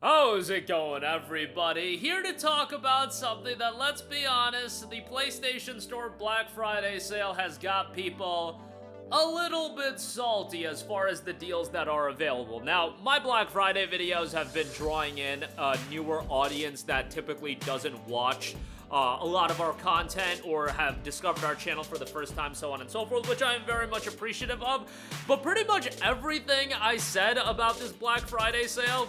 How's it going, everybody? Here to talk about something that, let's be honest, the PlayStation Store Black Friday sale has got people a little bit salty as far as the deals that are available. Now, my Black Friday videos have been drawing in a newer audience that typically doesn't watch a lot of our content or have discovered our channel for the first time, so on and so forth, which I am very much appreciative of. But pretty much everything I said about this Black Friday sale,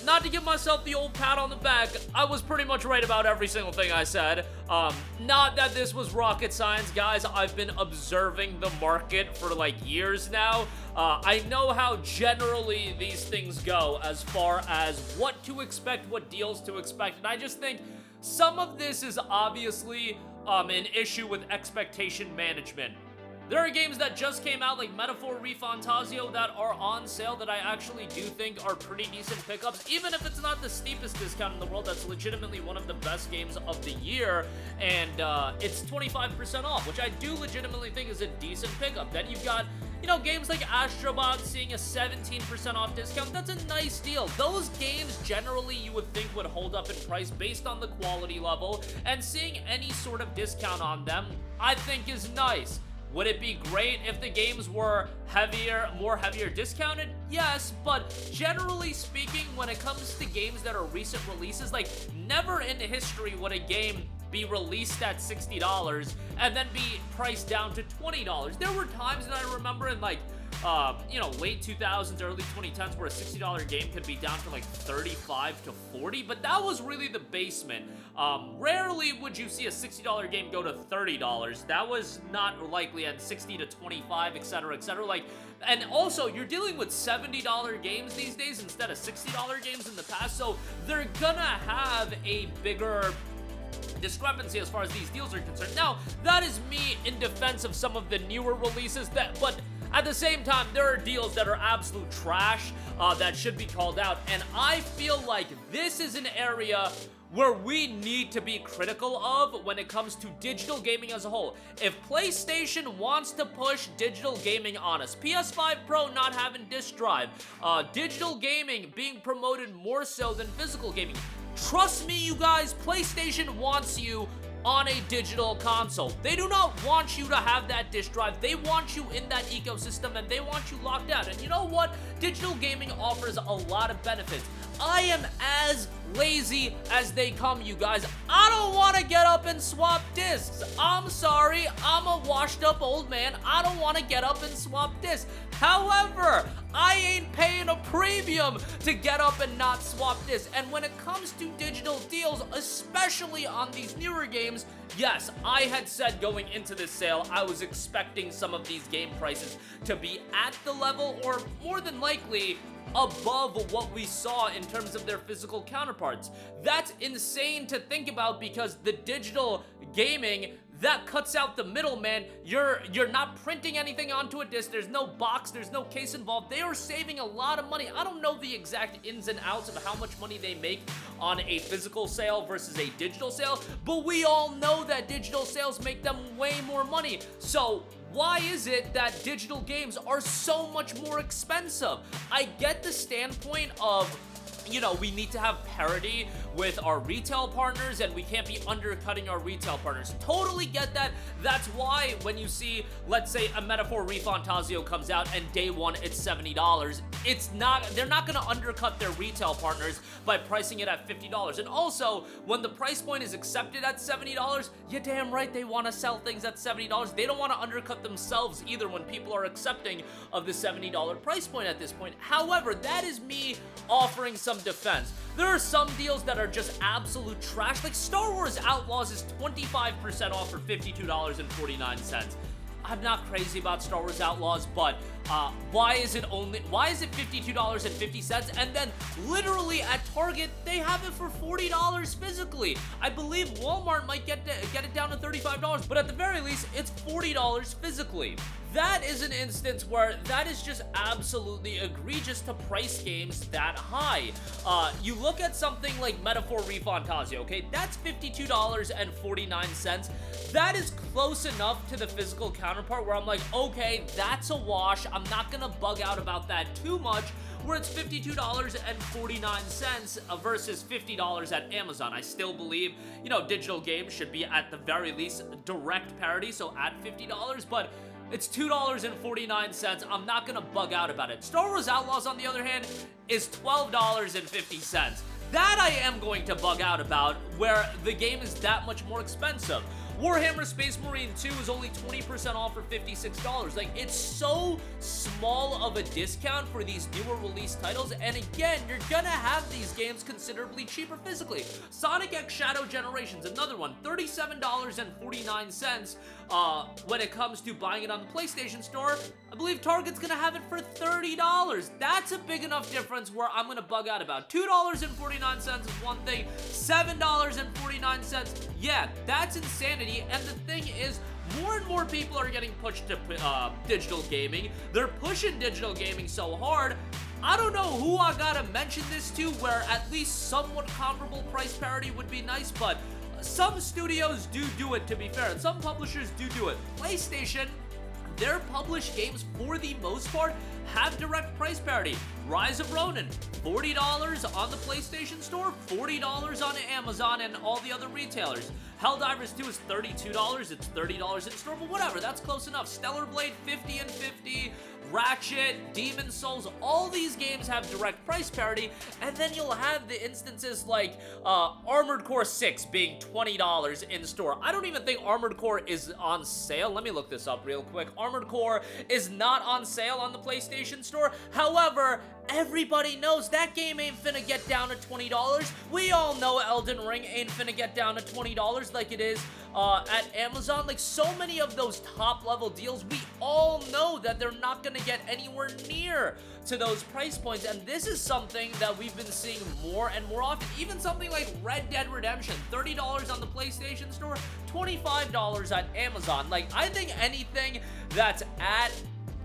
not to give myself the old pat on the back, I was pretty much right about every single thing I said. Not that this was rocket science, guys. I've been observing the market for like years now. I know how generally these things go as far as what to expect, what deals to expect, and I just think some of this is obviously an issue with expectation management. There are games that just came out, like Metaphor ReFantazio, that are on sale that I actually do think are pretty decent pickups, even if it's not the steepest discount in the world. That's legitimately one of the best games of the year, and it's 25% off, which I do legitimately think is a decent pickup. Then you've got, you know, games like Astrobot seeing a 17% off discount. That's a nice deal. Those games generally you would think would hold up in price based on the quality level, and seeing any sort of discount on them, I think is nice. Would it be great if the games were more heavier discounted? Yes, but generally speaking, when it comes to games that are recent releases, like never in history would a game be released at $60 and then be priced down to $20. There were times that I remember in like, you know, late 2000s, early 2010s where a $60 game could be down to like 35 to 40, but that was really the basement. Rarely would you see a $60 game go to $30. That was not likely at 60 to 25, etc., etc. Like, and also you're dealing with $70 games these days instead of $60 games in the past, so they're gonna have a bigger discrepancy as far as these deals are concerned. Now, that is me in defense of some of the newer releases, but at the same time, there are deals that are absolute trash that should be called out, and I feel like this is an area where we need to be critical of when it comes to digital gaming as a whole. If PlayStation wants to push digital gaming on us, PS5 Pro not having disk drive, digital gaming being promoted more so than physical gaming, trust me, you guys, PlayStation wants you on a digital console. They do not want you to have that disk drive. They want you in that ecosystem, and they want you locked out. And you know what? Digital gaming offers a lot of benefits. I am as lazy as they come, you guys. I don't want to get up and swap discs. I'm sorry, I'm a washed up old man. I don't want to get up and swap discs. However, I ain't paying a premium to get up and not swap discs. And when it comes to digital deals, especially on these newer games, yes, I had said going into this sale, I was expecting some of these game prices to be at the level or more than likely above what we saw in terms of their physical counterparts. That's insane to think about because the digital gaming, that cuts out the middleman. You're not printing anything onto a disc. There's no box. There's no case involved. They are saving a lot of money. I don't know the exact ins and outs of how much money they make on a physical sale versus a digital sale, but we all know that digital sales make them way more money. So why is it that digital games are so much more expensive? I get the standpoint of, you know, we need to have parity with our retail partners and we can't be undercutting our retail partners. Totally get that. That's why when you see, let's say, a Metaphor ReFantazio comes out and day one it's $70, they're not gonna undercut their retail partners by pricing it at $50. And also, when the price point is accepted at $70, you're damn right they wanna sell things at $70. They don't wanna undercut themselves either when people are accepting of the $70 price point at this point. However, that is me offering some defense. There are some deals that are just absolute trash, like Star Wars Outlaws is 25% off for $52.49. I'm not crazy about Star Wars Outlaws, but why is it $52.50? And then literally at Target, they have it for $40 physically. I believe Walmart might get it down to $35, but at the very least, it's $40 physically. that is an instance where that is just absolutely egregious to price games that high. You look at something like Metaphor Refantasio, okay? That's $52.49. That is close enough to the physical counterpart where I'm like, okay, that's a wash. I'm not gonna bug out about that too much, where it's $52.49 versus $50 at Amazon. I still believe, you know, digital games should be at the very least direct parity, so at $50, but it's $2.49. I'm not gonna bug out about it. Star Wars Outlaws, on the other hand, is $12.50. That I am going to bug out about, where the game is that much more expensive. Warhammer Space Marine 2 is only 20% off for $56. Like, it's so small of a discount for these newer release titles, and again, you're gonna have these games considerably cheaper physically. Sonic X Shadow Generations, another one, $37.49. When it comes to buying it on the PlayStation Store, I believe Target's gonna have it for $30. That's a big enough difference where I'm gonna bug out about. $2.49 is one thing, $7.49, yeah, that's insanity. And the thing is, more and more people are getting pushed to digital gaming. They're pushing digital gaming so hard. I don't know who I gotta mention this to, where at least somewhat comparable price parity would be nice, but some studios do it, to be fair, and some publishers do it. PlayStation, their published games, for the most part, have direct price parity. Rise of Ronin, $40 on the PlayStation Store, $40 on Amazon and all the other retailers. Helldivers 2 is $32, it's $30 in store, but whatever, that's close enough. Stellar Blade, $50 and $50, Ratchet, Demon Souls, all these games have direct price parity, and then you'll have the instances like Armored Core 6 being $20 in store. I don't even think Armored Core is on sale. Let me look this up real quick. Armored Core is not on sale on the PlayStation Store. However, everybody knows that game ain't finna get down to $20. We all know Elden Ring ain't finna get down to $20 like it is at Amazon. Like, so many of those top level deals, we all know that they're not gonna get anywhere near to those price points, and this is something that we've been seeing more and more often. Even something like Red Dead Redemption, $30 on the PlayStation Store, $25 at Amazon. Like, I think anything that's at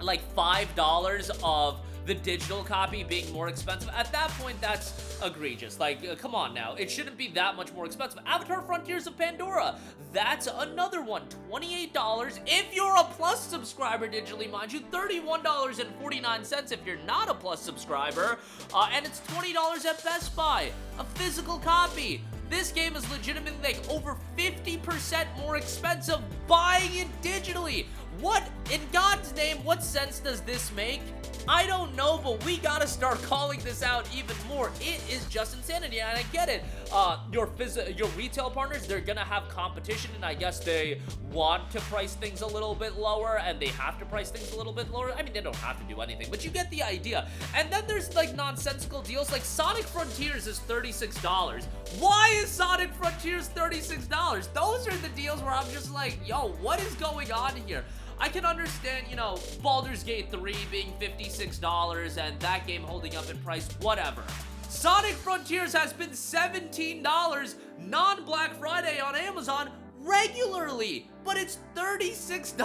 like $5 of the digital copy being more expensive, at that point, that's egregious. Like, come on now. It shouldn't be that much more expensive. Avatar Frontiers of Pandora, that's another one. $28 if you're a Plus subscriber digitally, mind you. $31.49 if you're not a Plus subscriber. And it's $20 at Best Buy. A physical copy. This game is legitimately like over 50% more expensive buying it digitally. What, in God's name, what sense does this make? I don't know, but we gotta start calling this out even more. It is just insanity, and I get it. Your retail partners, they're gonna have competition, and I guess they want to price things a little bit lower, and they have to price things a little bit lower. I mean, they don't have to do anything, but you get the idea. And then there's like nonsensical deals, like Sonic Frontiers is $36. Why is Sonic Frontiers $36? Those are the deals where I'm just like, yo, what is going on here? I can understand, you know, Baldur's Gate 3 being $56 and that game holding up in price, whatever. Sonic Frontiers has been $17 non-Black Friday on Amazon regularly, but it's $36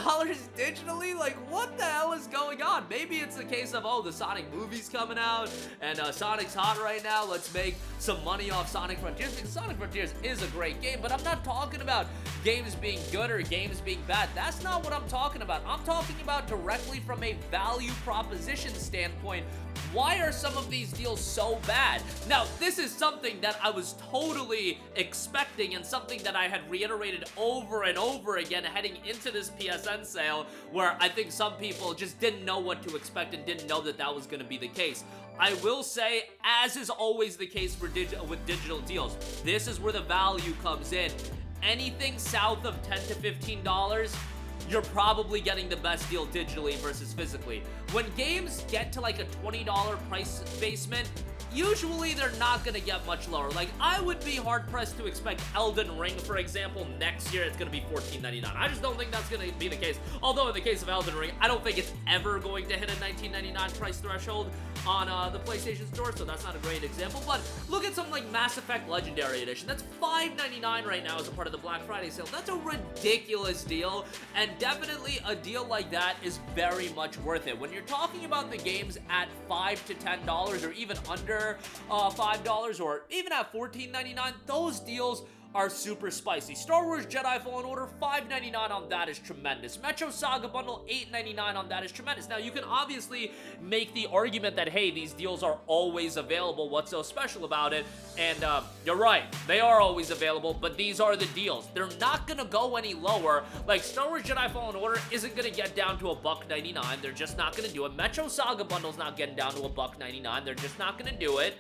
digitally? Like, what the hell is going on? Maybe it's the case of, oh, the Sonic movie's coming out, and Sonic's hot right now, let's make some money off Sonic Frontiers, because Sonic Frontiers is a great game, but I'm not talking about games being good or games being bad. That's not what I'm talking about. I'm talking about directly from a value proposition standpoint. Why are some of these deals so bad? Now, this is something that I was totally expecting and something that I had reiterated over and over again heading into this PSN sale, where I think some people just didn't know what to expect and didn't know that that was going to be the case. I will say, as is always the case for with digital deals, this is where the value comes in. Anything south of $10 to $15, you're probably getting the best deal digitally versus physically. When games get to like a $20 price basement, usually they're not gonna get much lower. Like, I would be hard-pressed to expect Elden Ring, for example, next year it's gonna be $14.99. I just don't think that's gonna be the case. Although in the case of Elden Ring, I don't think it's ever going to hit a $19.99 price threshold. on the PlayStation Store, so that's not a great example. But look at something like Mass Effect Legendary Edition. That's $5.99 right now as a part of the Black Friday sale. That's a ridiculous deal, and definitely a deal like that is very much worth it. When you're talking about the games at $5 to $10 or even under $5 or even at $14.99, those deals are super spicy. Star Wars Jedi Fallen Order, $5.99 on that is tremendous. Metro Saga Bundle, $8.99 on that is tremendous. Now, you can obviously make the argument that, hey, these deals are always available. What's so special about it? And you're right, they are always available, but these are the deals. They're not gonna go any lower. Like, Star Wars Jedi Fallen Order isn't gonna get down to $1.99. They're just not gonna do it. Metro Saga Bundle's not getting down to $1.99. They're just not gonna do it.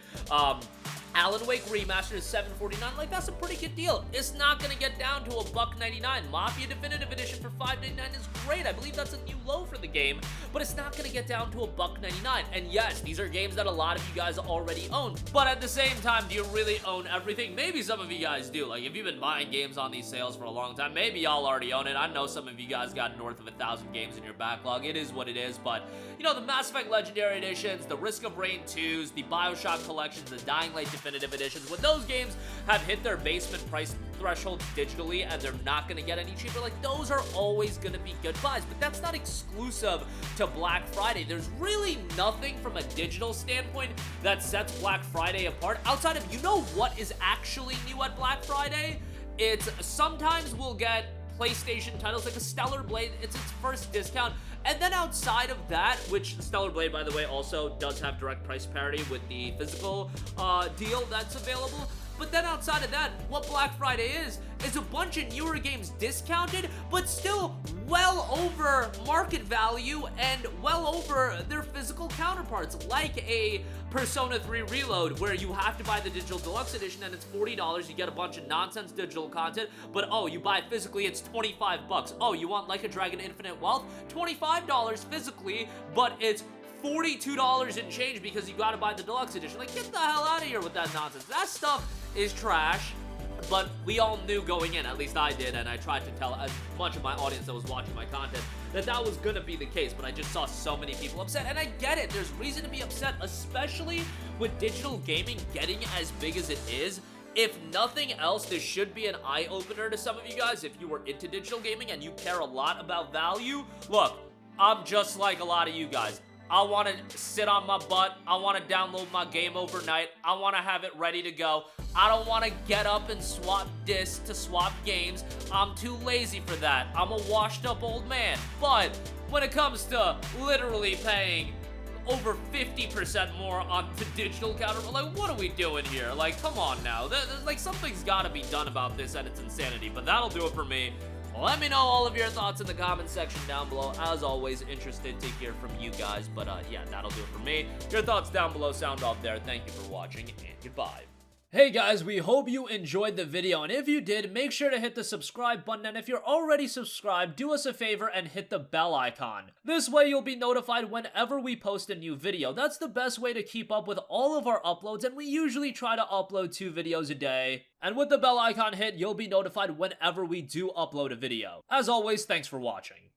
Alan Wake Remastered is $7.49. Like, that's a pretty good deal. It's not gonna get down to $1.99. Mafia Definitive Edition for $5.99 is great. I believe that's a new low for the game, but it's not gonna get down to $1.99. And yes, these are games that a lot of you guys already own, but at the same time, do you really own everything? Maybe some of you guys do. Like, if you've been buying games on these sales for a long time, maybe y'all already own it. I know some of you guys got north of 1,000 games in your backlog. It is what it is, but you know, the Mass Effect Legendary Editions, the Risk of Rain 2s, the BioShock Collections, the Dying Light Definitive Editions, when those games have hit their basement price threshold digitally and they're not going to get any cheaper, like, those are always going to be good buys. But that's not exclusive to Black Friday. There's really nothing from a digital standpoint that sets Black Friday apart outside of, you know what is actually new at Black Friday? It's sometimes we'll get PlayStation titles like a Stellar Blade. It's its first discount. And then outside of that, which Stellar Blade, by the way, also does have direct price parity with the physical deal that's available. But then outside of that, what Black Friday is a bunch of newer games discounted, but still well over market value and well over their physical counterparts, like a Persona 3 Reload, where you have to buy the digital deluxe edition and it's $40. You get a bunch of nonsense digital content, but oh, you buy it physically, it's $25. Oh, you want Like a Dragon Infinite Wealth? $25 physically, but it's $42 and change because you gotta buy the deluxe edition. Like, get the hell out of here with that nonsense. That stuff is trash. But we all knew going in, at least I did, and I tried to tell as much of my audience that was watching my content that that was gonna be the case, but I just saw so many people upset, and I get it. There's reason to be upset, especially with digital gaming getting as big as it is. If nothing else, this should be an eye-opener to some of you guys if you were into digital gaming and you care a lot about value. Look, I'm just like a lot of you guys. I want to sit on my butt. I want to download my game overnight. I want to have it ready to go. I don't want to get up and swap discs to swap games. I'm too lazy for that. I'm a washed up old man. But when it comes to literally paying over 50% more on the digital counter, like, what are we doing here? Like, come on now. Like, something's got to be done about this and its insanity. But that'll do it for me. Let me know all of your thoughts in the comment section down below. As always, interested to hear from you guys. But yeah, that'll do it for me. Your thoughts down below sound off there. Thank you for watching, and goodbye. Hey guys, we hope you enjoyed the video, and if you did, make sure to hit the subscribe button, and if you're already subscribed, do us a favor and hit the bell icon. This way you'll be notified whenever we post a new video. That's the best way to keep up with all of our uploads, and we usually try to upload 2 videos a day. And with the bell icon hit, you'll be notified whenever we do upload a video. As always, thanks for watching.